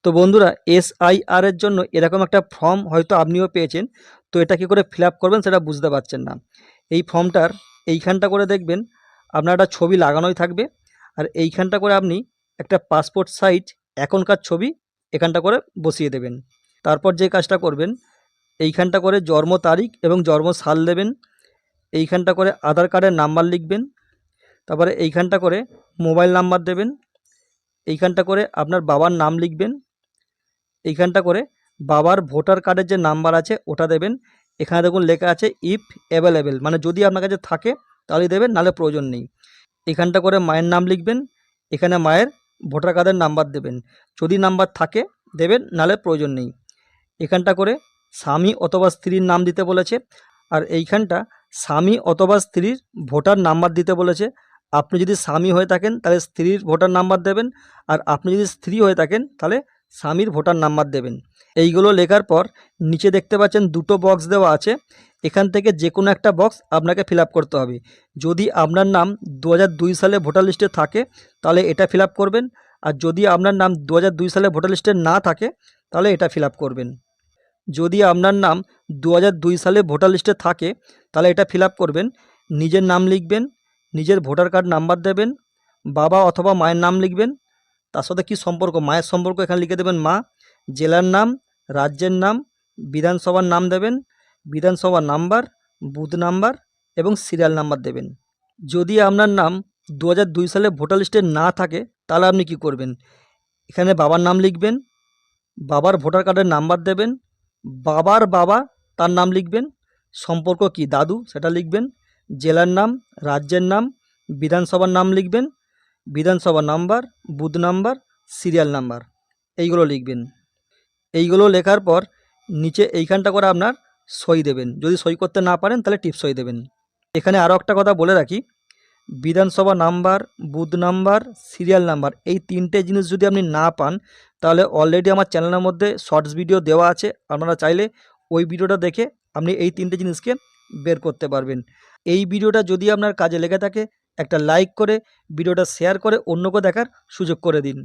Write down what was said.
তো বন্ধুরা এসআইআর এর জন্য এরকম একটা ফর্ম হয়তো আপনিও পেয়েছেন। তো এটা কি করে ফিল আপ করবেন সেটা বুঝতে পারছেন না। এই ফর্মটার এইখানটা করে দেখবেন আপনার একটা ছবি লাগানোই থাকবে, আর এইখানটা করে আপনি একটা পাসপোর্ট সাইজ এখনকার ছবি এখানটা করে বসিয়ে দেবেন। তারপর যে কাজটা করবেন, এইখানটা করে জন্ম তারিখ এবং জন্ম সাল দেবেন। এইখানটা করে আধার কার্ডের নাম্বার লিখবেন। তারপরে এইখানটা করে মোবাইল নাম্বার দেবেন। এইখানটা করে আপনার বাবার নাম লিখবেন। এইখানটা করে বাবার ভোটার কার্ডের যে নাম্বার আছে ওটা দেবেন। এখানে দেখুন লেখা আছে ইফ অ্যাভেলেবেল, মানে যদি আপনার কাছে থাকে তাহলেই দেবেন, নাহলে প্রয়োজন নেই। এখানটা করে মায়ের নাম লিখবেন। এখানে মায়ের ভোটার কার্ডের নাম্বার দেবেন, যদি নাম্বার থাকে দেবেন, নাহলে প্রয়োজন নেই। এখানটা করে স্বামী অথবা স্ত্রীর নাম দিতে বলেছে, আর এইখানটা স্বামী অথবা স্ত্রীর ভোটার নাম্বার দিতে বলেছে। আপনি যদি স্বামী হয়ে থাকেন তাহলে স্ত্রীর ভোটার নাম্বার দেবেন, আর আপনি যদি স্ত্রী হয়ে থাকেন তাহলে স্বামীর ভোটার নাম্বার দেবেন। এইগুলো লেখার পর নিচে দেখতে পাচ্ছেন দুটো বক্স দেওয়া আছে। এখান থেকে যে কোনো একটা বক্স আপনাকে ফিল আপ করতে হবে। যদি আপনার নাম 2002 সালে ভোটার লিস্টে থাকে তাহলে এটা ফিল আপ করবেন, আর যদি আপনার নাম 2002 সালে ভোটার লিস্টে না থাকে তাহলে এটা ফিল আপ করবেন। যদি আপনার নাম 2002 সালে ভোটার লিস্টে থাকে তাহলে এটা ফিল আপ করবেন। নিজের নাম লিখবেন, নিজের ভোটার কার্ড নাম্বার দেবেন, বাবা অথবা মায়ের নাম লিখবেন, তার সাথে কী সম্পর্ক, মায়ের সম্পর্ক এখানে লিখে দেবেন মা, জেলার নাম, রাজ্যের নাম, বিধানসভার নাম দেবেন, বিধানসভা নাম্বার, বুথ নাম্বার এবং সিরিয়াল নাম্বার দেবেন। যদি আপনার নাম 2002 সালে ভোটার লিস্টে না থাকে তাহলে আপনি কি করবেন, এখানে বাবার নাম লিখবেন, বাবার ভোটার কার্ডের নাম্বার দেবেন, বাবার বাবা তার নাম লিখবেন, সম্পর্ক কি দাদু সেটা লিখবেন, জেলার নাম, রাজ্যের নাম, বিধানসভার নাম লিখবেন, বিধানসভা number, booth number, serial number, এইগুলো লিখবেন। এইগুলো লেখার পর নিচে এইখানটা করে আপনার সই দেবেন। যদি সই করতে না পারেন তাহলে টিপ সই দেবেন। এখানে আরও একটা কথা বলে রাখি, বিধানসভা number, booth number, serial number, এই তিনটে জিনিস যদি আপনি না পান তাহলে অলরেডি আমার চ্যানেলের মধ্যে শর্টস ভিডিও দেওয়া আছে, আপনারা চাইলে ওই ভিডিওটা দেখে আপনি এই তিনটে জিনিসকে বের করতে পারবেন। এই ভিডিওটা যদি আপনার কাজে লেগে থাকে একটা লাইক করে ভিডিওটা শেয়ার করে অন্যকে দেখার সুযোগ করে দিন।